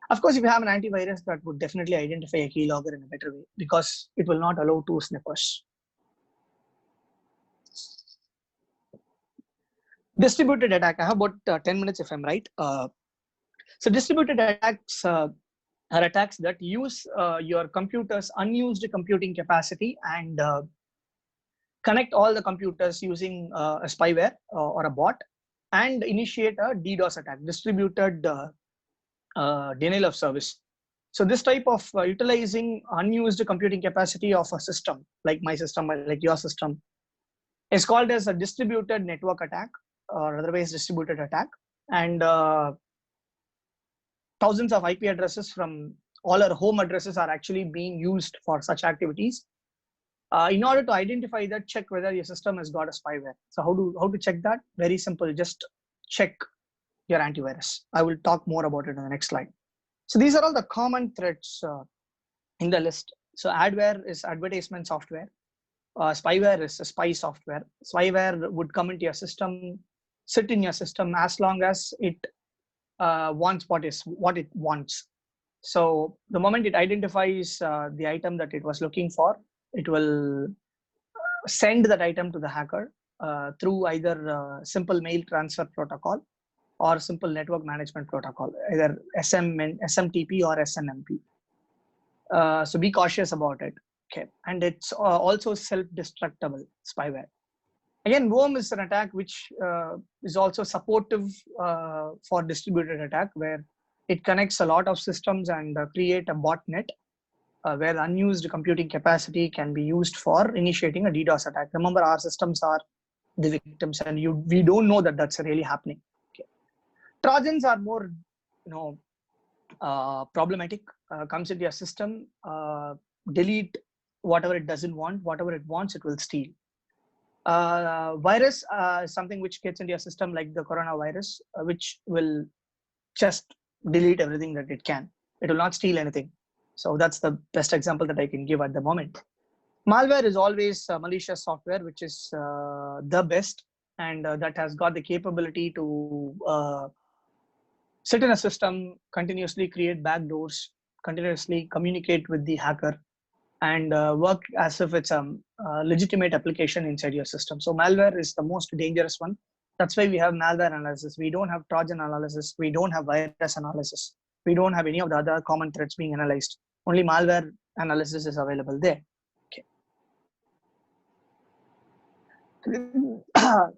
Of course, if you have an antivirus, that would definitely identify a keylogger in a better way, because it will not allow two snippers. Distributed attack. I have about 10 minutes if I'm right. So distributed attacks are attacks that use your computer's unused computing capacity and connect all the computers using a spyware or a bot and initiate a DDoS attack, distributed denial of service. So this type of utilizing unused computing capacity of a system, like my system, like your system, is called as a distributed network attack, or otherwise distributed attack. And thousands of IP addresses from all our home addresses are actually being used for such activities. In order to identify that, check whether your system has got a spyware. So how to check that? Very simple. Just check your antivirus. I will talk more about it in the next slide. So these are all the common threats in the list. So adware is advertisement software. Spyware is a spy software. Spyware would come into your system, sit in your system as long as it wants what it wants. So the moment it identifies the item that it was looking for, it will send that item to the hacker through either simple mail transfer protocol or simple network management protocol, either SMTP or SNMP. So be cautious about it. Okay, and it's also self-destructible spyware. Again, worm is an attack which is also supportive for distributed attack, where it connects a lot of systems and create a botnet where unused computing capacity can be used for initiating a DDoS attack. Remember, our systems are the victims, and we don't know that that's really happening. Okay. Trojans are more, problematic. Comes into your system, delete whatever it doesn't want, whatever it wants, it will steal. Virus is something which gets into your system, like the coronavirus, which will just delete everything that it can. It will not steal anything. So that's the best example that I can give at the moment. Malware is always malicious software, which is the best, and that has got the capability to sit in a system, continuously create backdoors, continuously communicate with the hacker, and work as if it's a legitimate application inside your system. So malware is the most dangerous one. That's why we have malware analysis. We don't have Trojan analysis. We don't have virus analysis. We don't have any of the other common threats being analyzed. Only malware analysis is available there. Okay.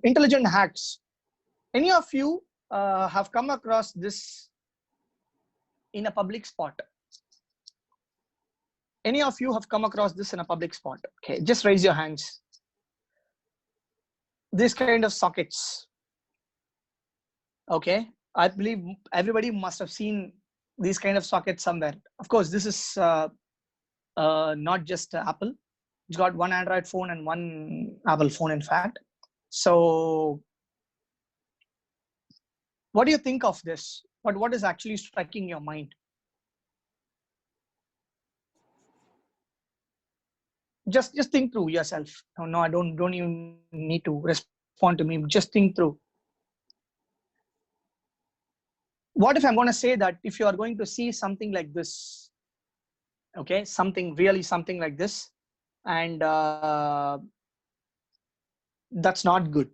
Intelligent hacks. Any of you have come across this in a public spot? Any of you have come across this in a public spot? Okay, just raise your hands. This kind of sockets. Okay, I believe everybody must have seen these kind of sockets somewhere. Of course, this is not just Apple. It's got one Android phone and one Apple phone, in fact. So what do you think of this? What is actually striking your mind? Just think through yourself. No, I don't even need to respond to me. Just think through. What if I'm going to say that if you are going to see something like this, okay, something like this, and that's not good.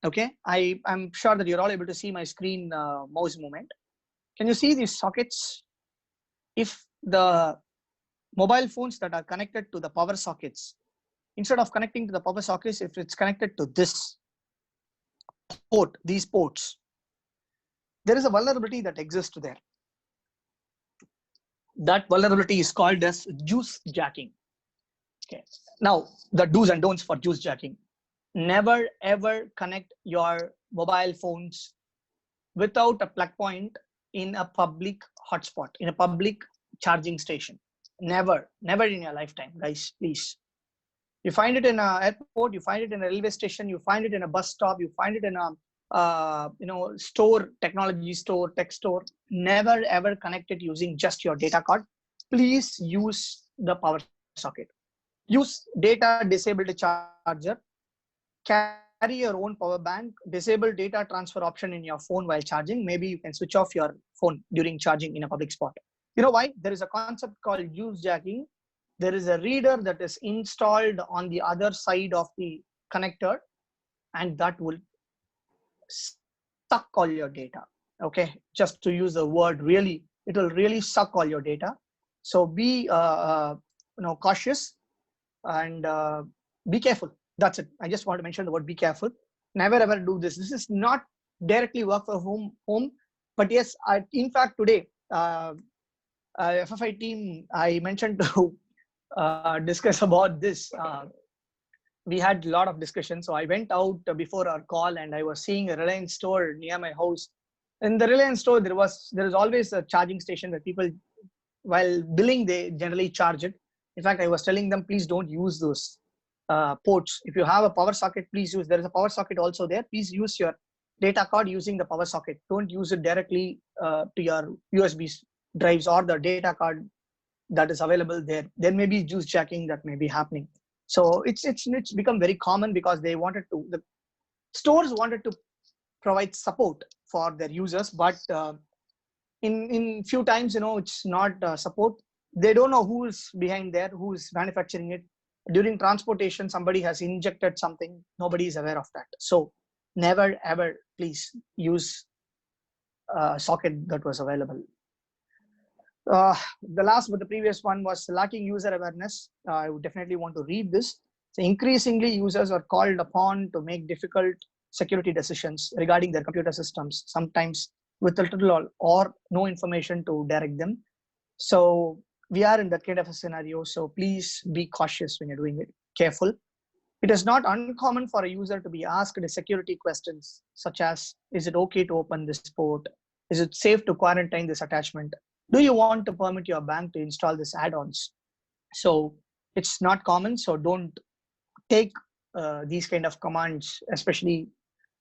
Okay, I'm sure that you're all able to see my screen mouse movement. Can you see these sockets? If the mobile phones that are connected to the power sockets, instead of connecting to the power sockets, if it's connected to this port, these ports, there is a vulnerability that exists there. That vulnerability is called as juice jacking. Okay. Now, the do's and don'ts for juice jacking. Never ever connect your mobile phones without a plug point in a public hotspot, in a public charging station. Never in your lifetime, guys, please. You find it in an airport, you find it in a railway station, you find it in a bus stop, you find it in store, technology store, tech store, never ever connect it using just your data card. Please use the power socket. Use data disabled charger. Carry your own power bank. Disable data transfer option in your phone while charging. Maybe you can switch off your phone during charging in a public spot. You know why? There is a concept called use jacking. There is a reader that is installed on the other side of the connector, and that will suck all your data. Okay, just to use the word, really, it will really suck all your data. So be cautious and be careful. That's it. I just want to mention the word be careful. Never ever do this. This is not directly work from home, but yes, in fact today FFI team, I mentioned to discuss about this. We had a lot of discussion. So I went out before our call and I was seeing a Reliance store near my house. In the Reliance store, there is always a charging station where people, while billing, they generally charge it. In fact, I was telling them, please don't use those ports. If you have a power socket, please use. There is a power socket also there. Please use your data card using the power socket. Don't use it directly to your USB drives or the data card that is available there. There may be juice jacking that may be happening. So it's become very common because the stores wanted to provide support for their users, but in few times, it's not support. They don't know who's behind there, who's manufacturing it. During transportation, somebody has injected something. Nobody is aware of that. So never ever please use a socket that was available. The last, but the previous one was lacking user awareness. I would definitely want to read this. So increasingly, users are called upon to make difficult security decisions regarding their computer systems, sometimes with little or no information to direct them. So we are in that kind of a scenario. So please be cautious when you're doing it. Careful. It is not uncommon for a user to be asked security questions such as, is it okay to open this port? Is it safe to quarantine this attachment? Do you want to permit your bank to install these add-ons? So it's not common. So don't take these kind of commands, especially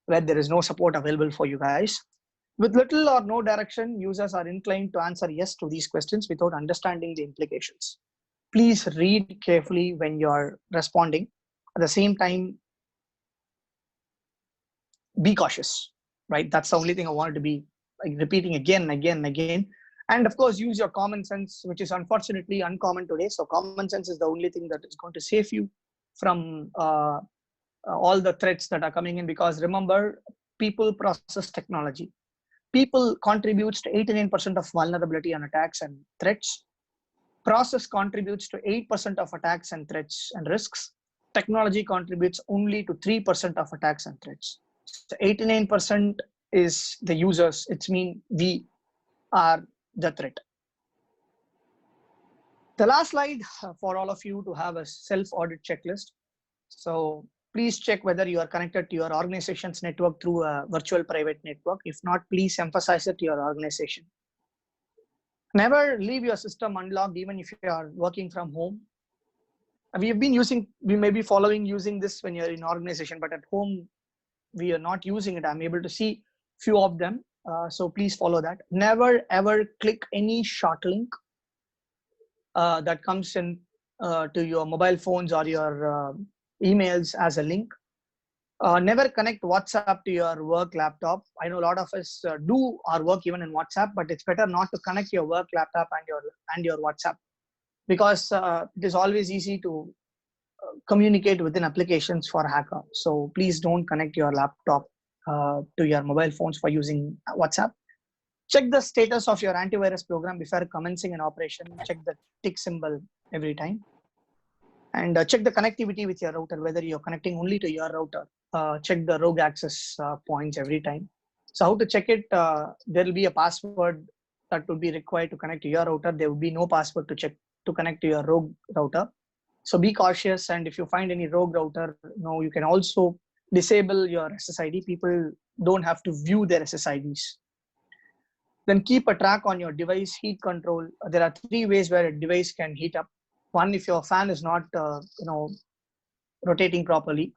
where there is no support available for you guys. With little or no direction, users are inclined to answer yes to these questions without understanding the implications. Please read carefully when you're responding. At the same time, be cautious, right? That's the only thing I wanted to be repeating again and again and again. And of course, use your common sense, which is unfortunately uncommon today. So common sense is the only thing that is going to save you from all the threats that are coming in. Because remember, people process technology. People contributes to 89% of vulnerability and attacks and threats. Process contributes to 8% of attacks and threats and risks. Technology contributes only to 3% of attacks and threats. So 89% is the users. It's mean we are the threat. The last slide for all of you to have a self-audit checklist. So please check whether you are connected to your organization's network through a virtual private network. If not, please emphasize it to your organization. Never leave your system unlocked, even if you are working from home. We may be following using this when you're in organization, but at home, we are not using it. I'm able to see few of them. So please follow that. Never ever click any short link that comes in to your mobile phones or your emails as a link. Never connect WhatsApp to your work laptop. I know a lot of us do our work even in WhatsApp, but it's better not to connect your work laptop and your WhatsApp, because it is always easy to communicate within applications for a hacker. So please don't connect your laptop to your mobile phones for using WhatsApp. Check the status of your antivirus program before commencing an operation. Check the tick symbol every time. And check the connectivity with your router, whether you're connecting only to your router. Check the rogue access points every time. So how to check it? There will be a password that would be required to connect to your router. There will be no password to connect to your rogue router. So be cautious. And if you find any rogue router, you can also disable your SSID. People don't have to view their SSIDs. Then keep a track on your device heat control. There are 3 ways where a device can heat up. One, if your fan is not rotating properly,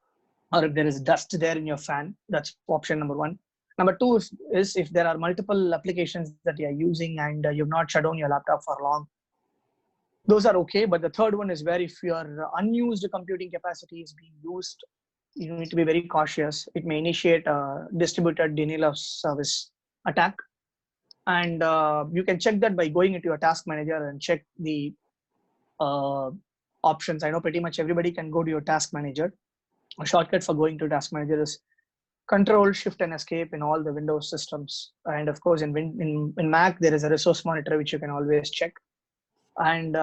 or if there is dust there in your fan, that's option number 1. Number two is if there are multiple applications that you are using and you've not shut down your laptop for long, those are okay. But the third one is where if your unused computing capacity is being used, you need to be very cautious. It may initiate a distributed denial of service attack. And you can check that by going into your task manager and check the options. I know pretty much everybody can go to your task manager. A shortcut for going to task manager is Control, Shift, and Escape in all the Windows systems. And of course, in Mac, there is a resource monitor, which you can always check. And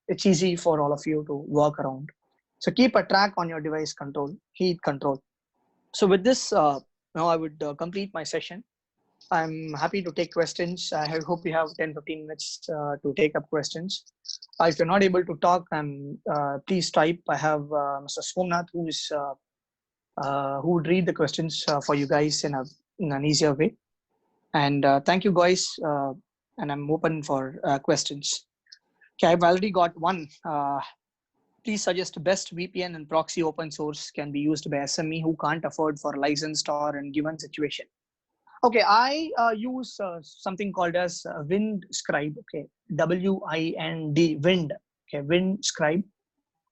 it's easy for all of you to work around. So keep a track on your device control, heat control. So with this, now I would complete my session. I'm happy to take questions. I hope we have 10-15 minutes to take up questions. If you're not able to talk, please type. I have Mr. Somnath, who would read the questions for you guys in an easier way. And thank you, guys. And I'm open for questions. Okay, I've already got one. Please suggest best VPN and proxy open source can be used by SME who can't afford for licensed or in given situation. Okay, I use something called as WindScribe. Okay, WIND, Wind. Okay, WindScribe.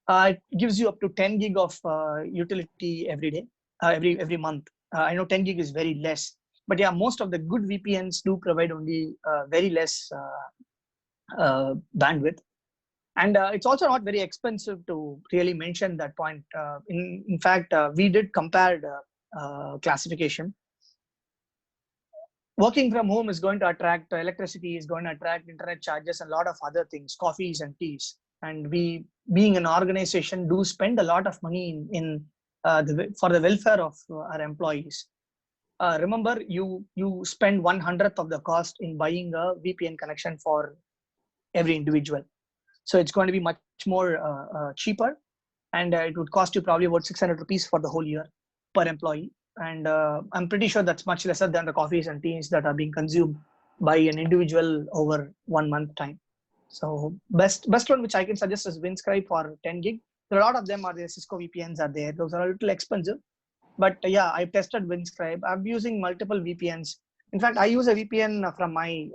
It gives you up to 10 gig of utility every day, every month. I know 10 gig is very less, but yeah, most of the good VPNs do provide only very less bandwidth. And it's also not very expensive to really mention that point. In fact, we did compared classification. Working from home is going to attract electricity, is going to attract internet charges and a lot of other things, coffees and teas. And we, being an organization, do spend a lot of money for the welfare of our employees. Remember, you spend 1/100th of the cost in buying a VPN connection for every individual. So it's going to be much more cheaper, and it would cost you probably about 600 rupees for the whole year per employee. And I'm pretty sure that's much lesser than the coffees and teas that are being consumed by an individual over 1 month time. So best one which I can suggest is WindScribe for 10 gig. There are a lot of them are there. Cisco VPNs are there. Those are a little expensive, but yeah, I've tested WindScribe. I'm using multiple VPNs. In fact, I use a VPN from my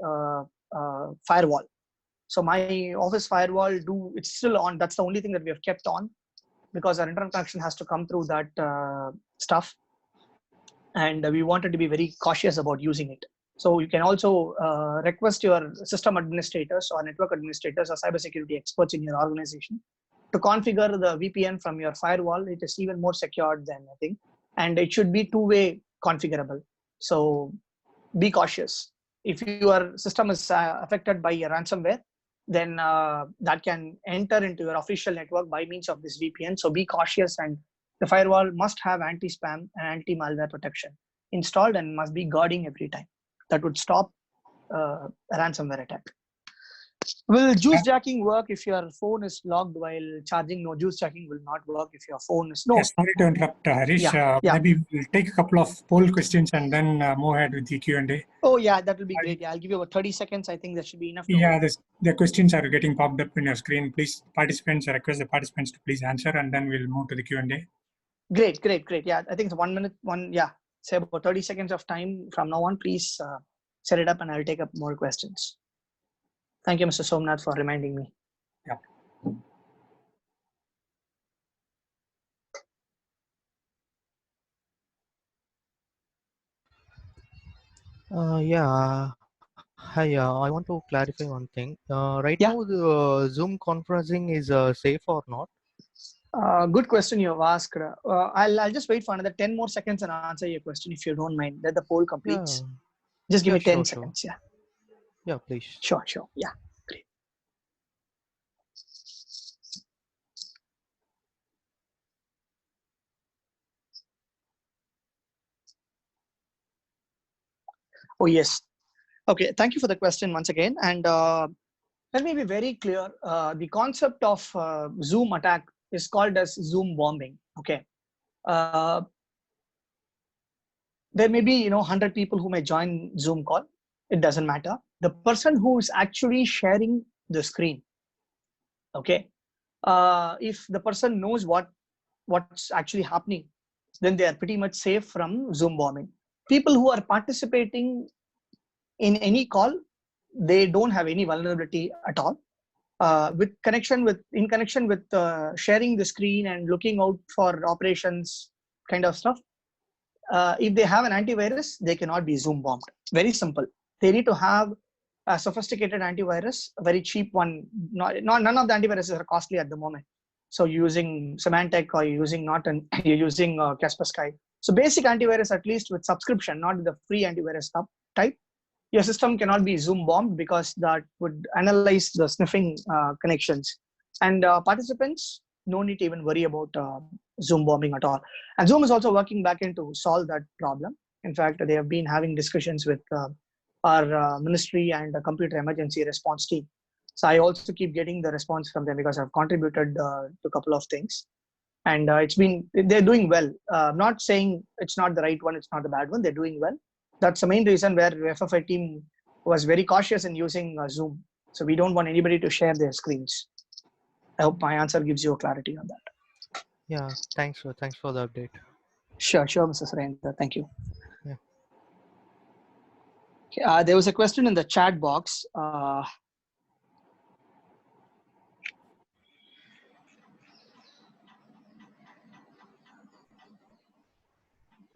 firewall. So my office firewall, it's still on. That's the only thing that we have kept on, because our internet connection has to come through that stuff. And we wanted to be very cautious about using it. So you can also request your system administrators or network administrators or cybersecurity experts in your organization to configure the VPN from your firewall. It is even more secured than I think, and it should be two-way configurable. So be cautious. If your system is affected by a ransomware, then that can enter into your official network by means of this VPN. So be cautious, and the firewall must have anti-spam and anti-malware protection installed and must be guarding every time. That would stop a ransomware attack. Will juice jacking work if your phone is logged while charging? No, juice jacking will not work if your phone is... No. Yes, sorry to interrupt, Harish. Maybe we'll take a couple of poll questions and then move ahead with the Q&A. Oh, yeah, that will be great. Yeah, I'll give you about 30 seconds. I think that should be enough. The questions are getting popped up in your screen. Please, participants, I request the participants to please answer, and then we'll move to the Q&A. Great. Yeah, I think it's 1 minute, say about 30 seconds of time from now on. Please set it up and I'll take up more questions. Thank you, Mr. Somnath, for reminding me. Yeah. Hi, I want to clarify one thing. Now, the Zoom conferencing is safe or not? Good question you have asked. I'll just wait for another 10 more seconds and answer your question if you don't mind. Let the poll completes. Just give me 10 seconds. Sure. Yeah, please. Sure. Yeah, great. Oh, yes. Okay, thank you for the question once again. And let me be very clear. The concept of Zoom attack is called as Zoom bombing. Okay. There may be 100 people who may join Zoom call. It doesn't matter. The person who is actually sharing the screen, okay, if the person knows what's actually happening, then they are pretty much safe from Zoom bombing. people who are participating in any call, they don't have any vulnerability at all. In connection with sharing the screen and looking out for operations kind of stuff, if they have an antivirus, they cannot be Zoom bombed. Very simple. They need to have a sophisticated antivirus, a very cheap one. None of the antiviruses are costly at the moment. So you're using Symantec or you're using Norton, you're using Kaspersky. So basic antivirus, at least with subscription, not the free antivirus type. Your system cannot be Zoom bombed because that would analyze the sniffing connections. And participants, no need to even worry about Zoom bombing at all. And Zoom is also working back in to solve that problem. In fact, they have been having discussions with our ministry and the computer emergency response team. So I also keep getting the response from them because I've contributed to a couple of things. And they're doing well. I'm not saying it's not the right one, it's not the bad one, they're doing well. That's the main reason where FFI team was very cautious in using Zoom. So we don't want anybody to share their screens. I hope my answer gives you a clarity on that. Yeah, thanks for the update. Sure, Mr. Surendra. Thank you. Yeah. Okay, there was a question in the chat box.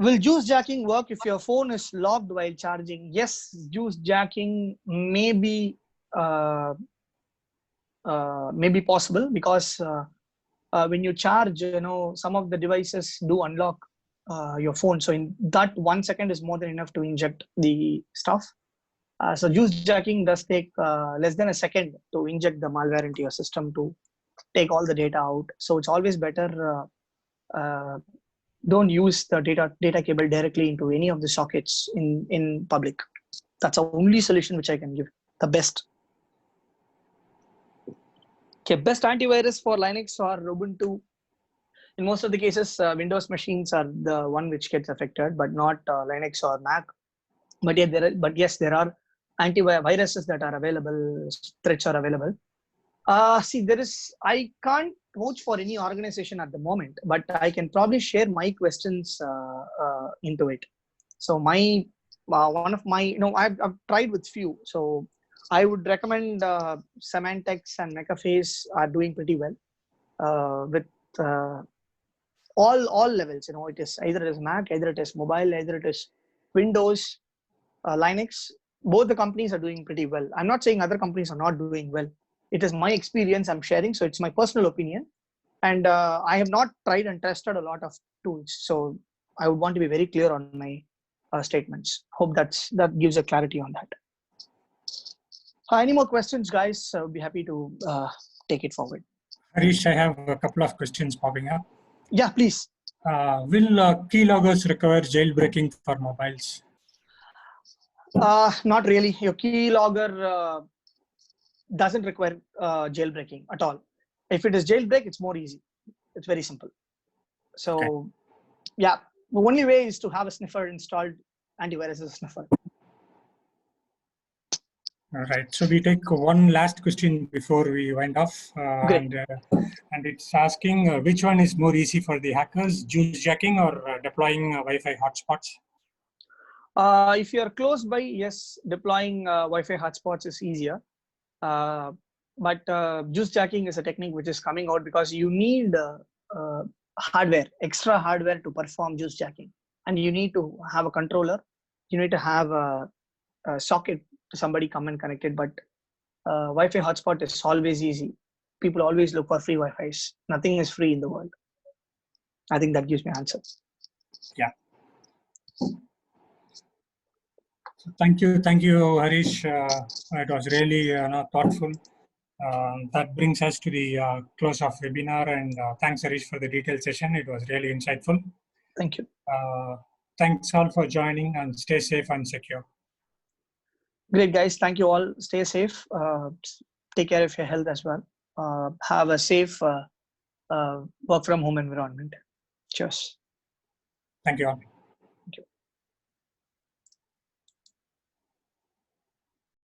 Will juice jacking work if your phone is locked while charging? Yes, juice jacking may be possible because when you charge, some of the devices do unlock your phone. So in that 1 second is more than enough to inject the stuff. So juice jacking does take less than a second to inject the malware into your system to take all the data out. So it's always better don't use the data cable directly into any of the sockets in public. That's the only solution which I can give. The best. Okay, best antivirus for Linux or Ubuntu. In most of the cases, Windows machines are the one which gets affected, but not Linux or Mac. But yes, there are antiviruses that are available. Threats are available. I can't vouch for any organization at the moment, but I can probably share my questions into it. So I've tried with few. So I would recommend Symantec and McAfee are doing pretty well with all levels. It is either it is Mac, either it is mobile, either it is Windows, Linux. Both the companies are doing pretty well. I'm not saying other companies are not doing well. It is my experience I'm sharing, so it's my personal opinion. And I have not tried and tested a lot of tools, so I would want to be very clear on my statements. Hope that gives a clarity on that. Any more questions, guys? I would be happy to take it forward. Harish, I have a couple of questions popping up. Yeah, please. Will keyloggers require jailbreaking for mobiles? Not really. Your keylogger doesn't require jailbreaking at all. If it is jailbreak, it's more easy. It's very simple. So, okay. Yeah, the only way is to have a sniffer installed. Antivirus is a sniffer. All right. So we take one last question before we wind off, and it's asking which one is more easy for the hackers: juice jacking or deploying Wi-Fi hotspots? If you are close by, yes, deploying Wi-Fi hotspots is easier. But juice jacking is a technique which is coming out because you need extra hardware to perform juice jacking, and you need to have a controller. You need to have a socket to somebody come and connect it. But Wi-Fi hotspot is always easy. People always look for free Wi-Fi's. Nothing is free in the world. I think that gives me an answer. Yeah. Thank you, Harish. It was really thoughtful. That brings us to the close of webinar, and thanks, Harish, for the detailed session. It was really insightful. Thank you. Thanks all for joining, and stay safe and secure. Great, guys. Thank you all. Stay safe. Take care of your health as well. Have a safe work from home environment. Cheers. Thank you all.